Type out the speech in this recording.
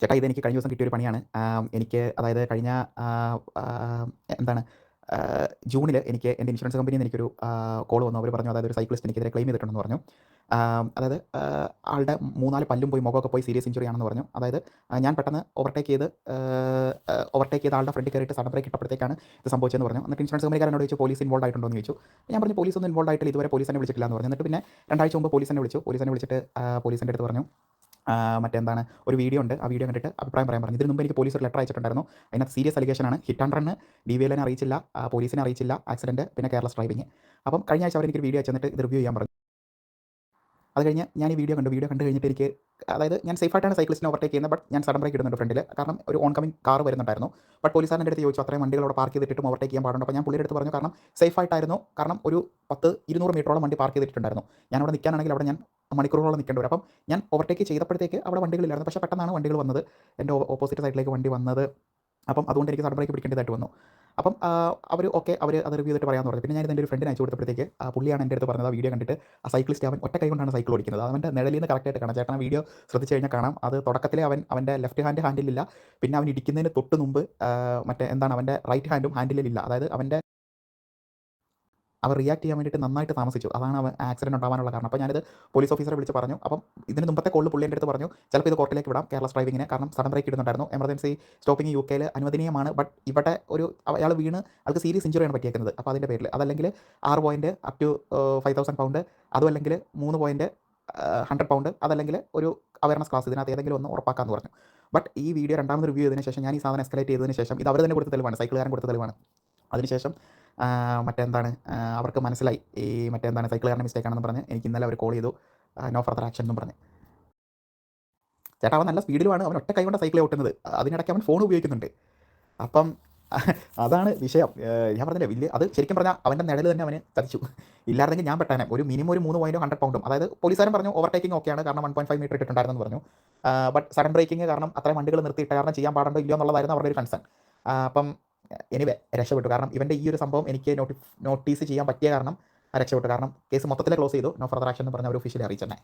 ചേട്ടാ ഇതെനിക്ക് കഴിഞ്ഞ ദിവസം കിട്ടിയൊരു പണിയാണ്. എനിക്ക് അതായത് കഴിഞ്ഞ ആഹ്, ആഹ്, എന്താണ് ജൂണിൽ എനിക്ക് എൻ്റെ ഇൻഷുറൻസ് കമ്പനിയിൽ നിന്ന് എനിക്കൊരു കോൾ വന്നു. അവർ പറഞ്ഞു അതായത് ഒരു സൈക്ലിസ്റ്റ് എനിക്കെതിരെ ക്ലെയിം ചെയ്തിട്ടുണ്ടെന്ന് പറഞ്ഞു. അതായത് ആളുടെ 3, 4 പല്ലും പോയി മുഖമൊക്കെ പോയി സീരിയസ് ഇഞ്ചുറി ആണെന്ന് പറഞ്ഞു. അതായത് ഞാൻ പെട്ടെന്ന് ഓവർടേക്ക് ചെയ്ത ആളുടെ ഫ്രണ്ടിൽ കയറിയിട്ട് സഡൻ ബ്രേക്ക് ഇട്ടപ്പോഴത്തേക്കാണ് ഇത് സംഭവിച്ചതെന്ന് പറഞ്ഞു. എന്നിട്ട് ഇൻഷുറൻസ് കമ്പനിക്കാരനോട് ചോദിച്ചു പോലീസ് ഇൻവോൾവ് ആയിട്ടുണ്ടോ എന്ന് ചോദിച്ചു. ഞാൻ പറഞ്ഞു പോലീസൊന്നും ഇൻവോൾവ് ആയിട്ടില്ല, ഇതുവരെ പോലീസ് എന്നെ വിളിച്ചിട്ടില്ല എന്ന് പറഞ്ഞു. എന്നിട്ട് പിന്നെ 2 ആഴ്ച മുമ്പ് പോലീസിനെ വിളിച്ചു. പോലീസിനെ വിളിച്ചിട്ട് പോലീസിൻ്റെ അടുത്ത് പറഞ്ഞു മറ്റെന്താണ് ഒരു വീഡിയോ ഉണ്ട്, ആ വീഡിയോ കണ്ടിട്ട് അഭിപ്രായം പറയാൻ പറഞ്ഞു. ഇതിന് മുമ്പ് എനിക്ക് പോലീസ് ഒരു ലെറ്റർ അയച്ചിട്ടുണ്ടായിരുന്നു. അതിനകത്ത് സീരിയസ് അലിഗേഷനാണ്. ഹിറ്റ് ആൻഡ് റണ്ണ് DVLനെ അറിയിച്ചില്ല, പോലീസിനെ അറിയിച്ചില്ല, ആക്സിഡൻറ്റ്, പിന്നെ കെയർലെസ് ഡ്രൈവിംഗ്. അപ്പം കഴിഞ്ഞ ആഴ്ച അവർ എനിക്കൊരു വീഡിയോ അയച്ചു തന്നിട്ട് ഇത് റിവ്യൂ ചെയ്യാൻ പറഞ്ഞു. അത് കഴിഞ്ഞ് ഞാൻ ഈ വീഡിയോ കണ്ടു. വീഡിയോ കണ്ട് കഴിഞ്ഞിട്ട് എനിക്ക് അതായത് ഞാൻ സേഫായിട്ടാണ് സൈക്ലിസ്റ്റിനെ ഓവർടേക്ക് ചെയ്യുന്നത്. ബട്ട് ഞാൻ സഡൻ ബ്രേക്ക് ഇടുന്നുണ്ട് ഫ്രണ്ടിൽ. കാരണം ഒരു ഓൺ കമ്മിങ് കാർ വരുന്നുണ്ടായിരുന്നു. ബട്ട് പോലീസുകാരൻ എൻ്റെ അടുത്ത് ചോദിച്ചു അത്രയും വണ്ടികൾ അവിടെ പാർക്ക് ചെയ്തിട്ടും ഓവർടേക്ക് ചെയ്യാൻ പാടുണ്ടോ. അപ്പോൾ ഞാൻ പുള്ളിയുടെ അടുത്ത് പറഞ്ഞു കാരണം സേഫായിട്ടായിരുന്നു. കാരണം ഒരു 10-200 മീറ്ററോളം വണ്ടി പാർക്ക് ചെയ്തിട്ടുണ്ടായിരുന്നു. ഞാൻ അവിടെ നിൽക്കാനാണെങ്കിൽ അവിടെ ഞാൻ മണിക്കൂറുകളോളം നിൽക്കേണ്ടി വരും. അപ്പം ഞാൻ ഓവർടേക്ക് ചെയ്തപ്പോഴത്തേക്ക് അവിടെ വണ്ടികളില്ലായിരുന്നു. പക്ഷേ പെട്ടെന്നാണ് വണ്ടികൾ വന്നത്. എൻ്റെ ഓപ്പോസിറ്റ് സൈഡിലേക്ക് വണ്ടി വന്നത്. അപ്പം അതുകൊണ്ട് എനിക്ക് സഡൻ ബ്രേക്ക് പിടിക്കേണ്ടതായിട്ട് വന്നു. അപ്പം അവർ അത് റിവ്യൂ ചെയ്തിട്ട് പറയാമെന്ന് പറഞ്ഞു. പിന്നെ ഞാൻ എൻ്റെ ഒരു ഫ്രണ്ടിന് അയച്ചു കൊടുത്തപ്പോഴത്തേക്ക് പുള്ളിയാണ് എൻ്റെ അടുത്ത് പറഞ്ഞത് ആ വീഡിയോ കണ്ടിട്ട് ആ സൈക്ലിസ്റ്റ് അവൻ ഒറ്റ കൈ കൊണ്ടാണ് സൈക്കിൾ ഓടിക്കുന്നത്. അവൻ്റെ നിഴലിൽ നിന്ന് കറക്റ്റായിട്ട് കാണാം. ചേട്ടൻ വീഡിയോ ശ്രദ്ധിച്ച് കഴിഞ്ഞാൽ കാണാം. അത് തുടക്കത്തിലെ അവൻ്റെ ലെഫ്റ്റ് ഹാൻഡിലില്ല. പിന്നെ അവൻ ഇടിക്കുന്നതിന് തൊട്ട് മുമ്പ് മറ്റേ എന്താണ് അവൻ്റെ റൈറ്റ് ഹാൻഡും ഹാൻഡിലില്ല. അതായത് അവർ റിയാക്ട് ചെയ്യാൻ വേണ്ടിയിട്ട് നന്നായിട്ട് താമസിച്ചു. അതാണ് അവൻ ആക്സിഡൻറ്റ് ഉണ്ടാവാനുള്ള കാരണം. അപ്പോൾ ഞാനിത് പോലീസ് ഓഫീസറെ വിളിച്ച് പറഞ്ഞു. അപ്പം ഇതിന് മുമ്പത്തെ കോളിൽ പുള്ളി എൻ്റെ അടുത്ത് പറഞ്ഞു ചിലപ്പോൾ ഇത് കോർട്ടിലേക്ക് വിടാം കെയർലെസ് ഡ്രൈവിങ്ങിന്. കാരണം സഡൻ ബ്രേക്ക് ഇടുന്നുണ്ടായിരുന്നു. എമർജൻസി സ്റ്റോപ്പിംഗ് UK അനുവദനീയമാണ്. ബട്ട് ഇവിടെ അയാൾ വീണ് ആൾക്ക് സീരിയസ് ഇഞ്ചുറിയാണ് പറ്റിയേക്കുന്നത്. അപ്പോൾ അതിൻ്റെ പേരിൽ അതല്ലെങ്കിൽ 6 പോയിൻറ്റ് അപ് ടു 5000 പൗണ്ട്, അതും അല്ലെങ്കിൽ 3 പോയിൻറ്റ് 100 പൗണ്ട്, അതല്ലെങ്കിൽ ഒരു അവയർനെസ് ക്ലാസ്, ഇതിനകത്ത് ഏതെങ്കിലും ഒന്ന് ഉറപ്പാക്കാമെന്ന് പറഞ്ഞു. ബട്ട് ഈ വീഡിയോ രണ്ടാമത് റിവ്യൂ ചെയ്തതിന് ശേഷം ഞാൻ ഈ സാധനം എസ്കലേറ്റ് ചെയ്തതിന് ശേഷം ഇത് അവർ തന്നെ കൊടുത്ത തെളിവാണ്, സൈക്കിളുകാരൻ കൊടുത്ത തെളിവാണ്. അതിനുശേഷം മറ്റെന്താണ് അവർക്ക് മനസ്സിലായി ഈ മറ്റെന്താണ് സൈക്കിളുകാരൻ്റെ മിസ്റ്റേക്കാണെന്ന് പറഞ്ഞ് എനിക്ക് ഇന്നലെ അവർ കോൾ ചെയ്തു. നോ ഫർദർ ആക്ഷൻ എന്നും പറഞ്ഞ്. ചേട്ടാ അവൻ നല്ല സ്പീഡിലുമാണ്, അവൻ ഒറ്റ കൈ കൊണ്ട് സൈക്കിൾ ഓട്ടുന്നത്. അതിനിടയ്ക്ക് അവൻ ഫോൺ ഉപയോഗിക്കുന്നുണ്ട്. അപ്പം അതാണ് വിഷയം. ഞാൻ പറഞ്ഞില്ലേ വലിയ അത് ശരിക്കും പറഞ്ഞാൽ അവൻ്റെ നിഴൽ തന്നെ അവന് ചതിച്ചു. ഇല്ലായിരുന്നെങ്കിൽ ഞാൻ പെട്ടാനെ ഒരു മിനിമം ഒരു 3 പോയിൻറ്റോ 100 പൗണ്ടും. അതായത് പോലീസുകാരൻ പറഞ്ഞു ഓവർടേക്കിംഗ് ഓക്കെയാണ് കാരണം 1.5 മീറ്റർ ഇട്ടിട്ടുണ്ടായിരുന്നു പറഞ്ഞു. ബട്ട് സഡൻ ബ്രേക്കിംഗ് കാരണം അത്രയും വണ്ടികൾ നിർത്തിയിട്ട കാരണം ചെയ്യാൻ പാടുണ്ടോ ഇല്ലയോ എന്നുള്ളതായിരുന്നു അവരുടെ ഒരു കൺസേൺ. അപ്പം എനിവേ രക്ഷപ്പെട്ടു. കാരണം ഇവൻ്റെ ഈ ഒരു സംഭവം എനിക്ക് നോട്ടീസ് ചെയ്യാൻ പറ്റിയ കാരണം രക്ഷപ്പെട്ടു. കാരണം കേസ് മൊത്തത്തിൽ ക്ലോസ് ചെയ്തു. നോ ഫർദർ ആക്ഷൻ എന്ന് പറഞ്ഞ് അവർ ഒഫീഷ്യലി അറിയിച്ചെന്നെ.